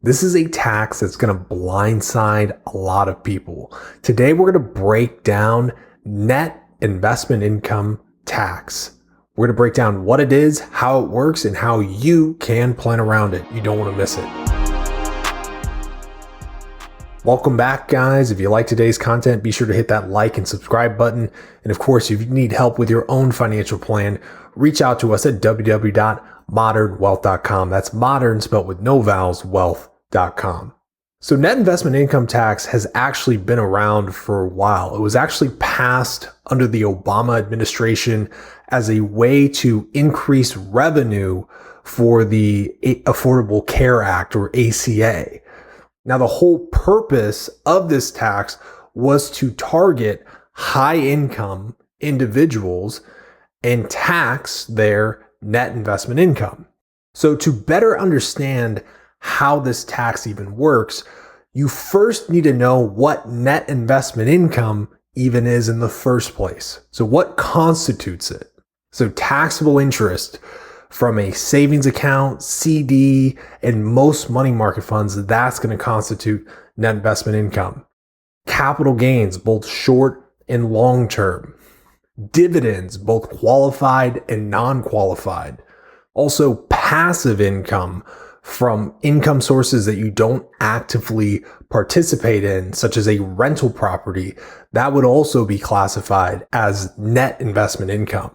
This is a tax that's going to blindside a lot of people. Today, we're going to break down net investment income tax. We're going to break down what it is, how it works, and how you can plan around it. You don't want to miss it. Welcome back, guys. If you like today's content, be sure to hit that like and subscribe button. And of course, if you need help with your own financial plan, reach out to us at www.modernwealth.com. That's modern spelled with no vowels, wealth.com. So net investment income tax has actually been around for a while. It was actually passed under the Obama administration as a way to increase revenue for the Affordable Care Act, or ACA. Now, the whole purpose of this tax was to target high income individuals and tax their net investment income. So to better understand how this tax even works, you first need to know what net investment income even is in the first place. So what constitutes it? So taxable interest from a savings account, CD, and most money market funds, that's going to constitute net investment income. Capital gains, both short and long term. Dividends, both qualified and non-qualified. Also passive income from income sources that you don't actively participate in, such as a rental property, that would also be classified as net investment income.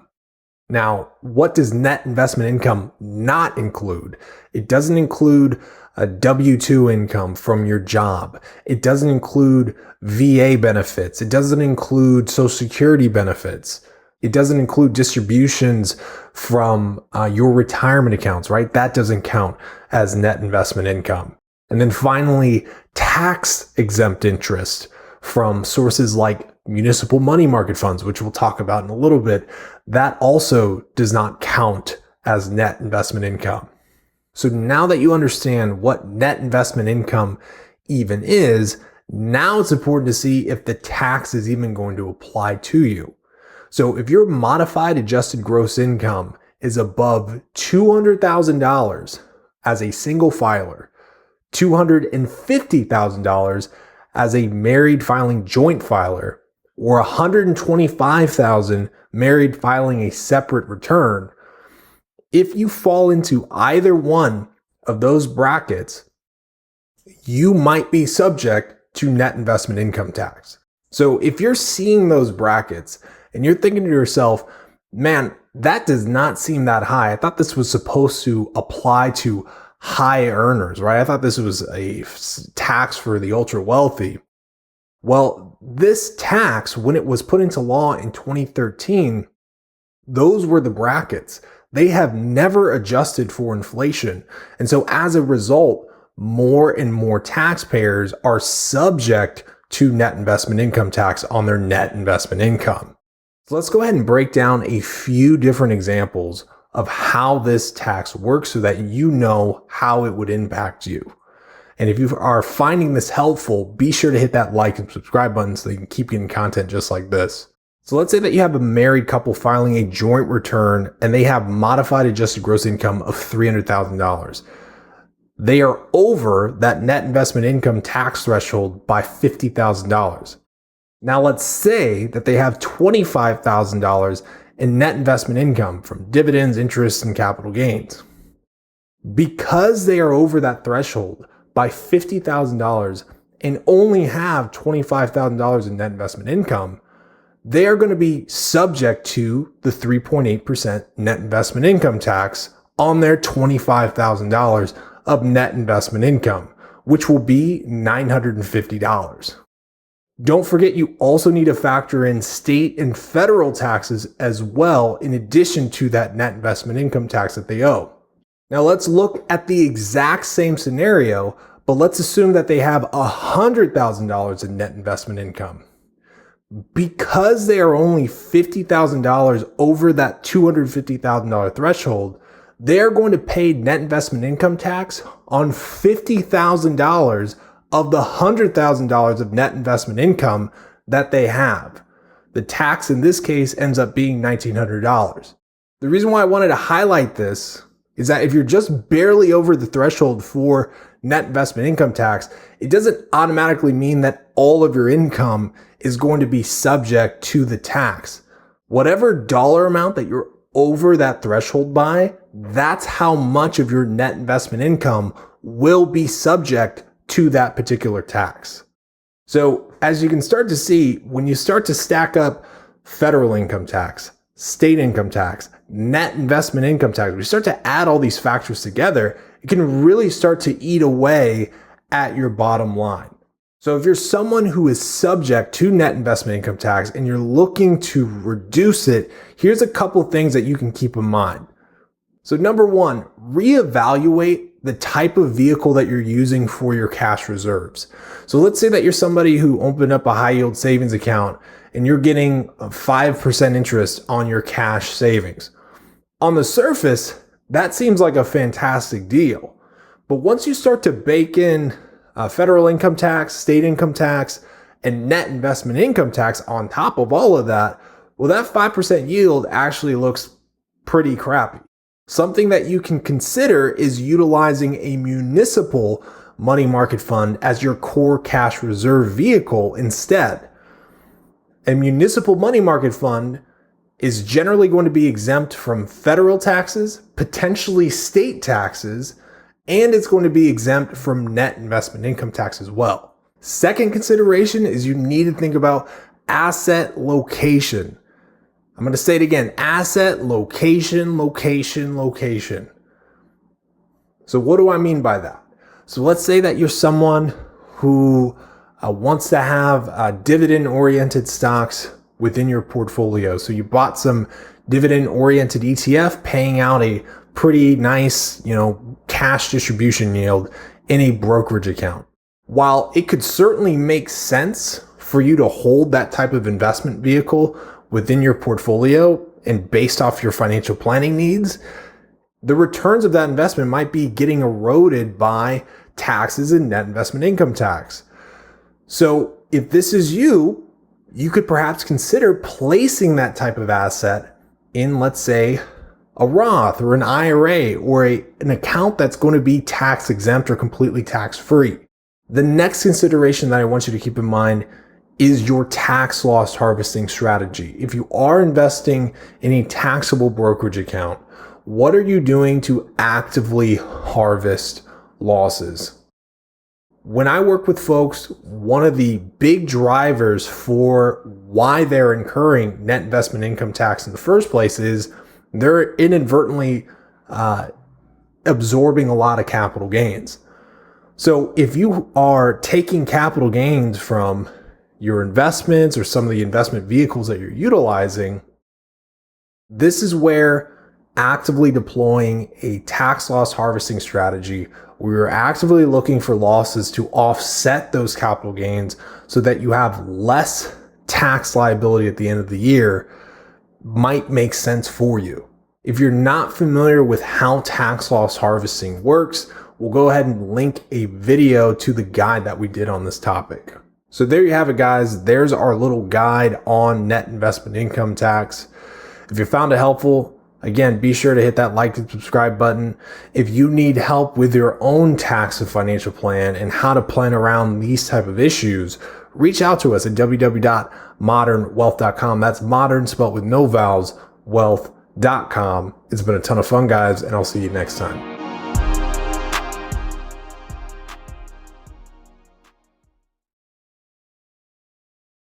Now, what does net investment income not include? It doesn't include a W-2 income from your job. It doesn't include VA benefits. It doesn't include Social Security benefits. It doesn't include distributions from your retirement accounts, right? That doesn't count as net investment income. And then finally, tax exempt interest from sources like municipal money market funds, which we'll talk about in a little bit. That also does not count as net investment income. So now that you understand what net investment income even is, now it's important to see if the tax is even going to apply to you. So if your modified adjusted gross income is above $200,000 as a single filer, $250,000 as a married filing joint filer, or $125,000 married filing a separate return, if you fall into either one of those brackets, you might be subject to net investment income tax. So if you're seeing those brackets and you're thinking to yourself, man, that does not seem that high. I thought this was supposed to apply to high earners, right? I thought this was a tax for the ultra wealthy. Well, this tax, when it was put into law in 2013, those were the brackets. They have never adjusted for inflation. And so as a result, more and more taxpayers are subject to net investment income tax on their net investment income. So let's go ahead and break down a few different examples of how this tax works so that you know how it would impact you. And if you are finding this helpful, be sure to hit that like and subscribe button so you can keep getting content just like this. So let's say that you have a married couple filing a joint return and they have modified adjusted gross income of $300,000. They are over that net investment income tax threshold by $50,000. Now let's say that they have $25,000 in net investment income from dividends, interest, and capital gains. Because they are over that threshold by $50,000 and only have $25,000 in net investment income, they are going to be subject to the 3.8% net investment income tax on their $25,000 of net investment income, which will be $950. Don't forget, you also need to factor in state and federal taxes as well, in addition to that net investment income tax that they owe. Now let's look at the exact same scenario, but let's assume that they have $100,000 in net investment income. Because they are only $50,000 over that $250,000 threshold, they're going to pay net investment income tax on $50,000 of the $100,000 of net investment income that they have. The tax in this case ends up being $1,900. The reason why I wanted to highlight this is that if you're just barely over the threshold for net investment income tax, it doesn't automatically mean that all of your income is going to be subject to the tax. Whatever dollar amount that you're over that threshold by, that's how much of your net investment income will be subject to that particular tax. So as you can start to see, when you start to stack up federal income tax, state income tax, net investment income tax, we start to add all these factors together, it can really start to eat away at your bottom line. So if you're someone who is subject to net investment income tax and you're looking to reduce it, here's a couple things that you can keep in mind. So number one, reevaluate the type of vehicle that you're using for your cash reserves. So let's say that you're somebody who opened up a high yield savings account and you're getting a 5% interest on your cash savings. On the surface, that seems like a fantastic deal. But once you start to bake in federal income tax, state income tax, and net investment income tax on top of all of that, well, that 5% yield actually looks pretty crappy. Something that you can consider is utilizing a municipal money market fund as your core cash reserve vehicle instead. A municipal money market fund is generally going to be exempt from federal taxes, potentially state taxes, and it's going to be exempt from net investment income tax as well. Second consideration is you need to think about asset location. I'm going to say it again, asset location, location, location. So what do I mean by that? So let's say that you're someone who wants to have dividend-oriented stocks within your portfolio. So you bought some dividend-oriented ETF paying out a pretty nice, cash distribution yield in a brokerage account. While it could certainly make sense for you to hold that type of investment vehicle within your portfolio and based off your financial planning needs, the returns of that investment might be getting eroded by taxes and net investment income tax. So if this is you, you could perhaps consider placing that type of asset in, let's say, a Roth or an IRA or an account that's going to be tax exempt or completely tax free. The next consideration that I want you to keep in mind is your tax loss harvesting strategy. If you are investing in a taxable brokerage account, what are you doing to actively harvest losses? When I work with folks, one of the big drivers for why they're incurring net investment income tax in the first place is they're inadvertently absorbing a lot of capital gains. So if you are taking capital gains from your investments or some of the investment vehicles that you're utilizing, this is where actively deploying a tax loss harvesting strategy, where you're actively looking for losses to offset those capital gains so that you have less tax liability at the end of the year, might make sense for you. If you're not familiar with how tax loss harvesting works, we'll go ahead and link a video to the guide that we did on this topic. So there you have it, guys. There's our little guide on net investment income tax. If you found it helpful, again, be sure to hit that like and subscribe button. If you need help with your own tax and financial plan and how to plan around these type of issues, reach out to us at www.modernwealth.com. That's modern spelled with no vowels, wealth.com. It's been a ton of fun, guys, and I'll see you next time.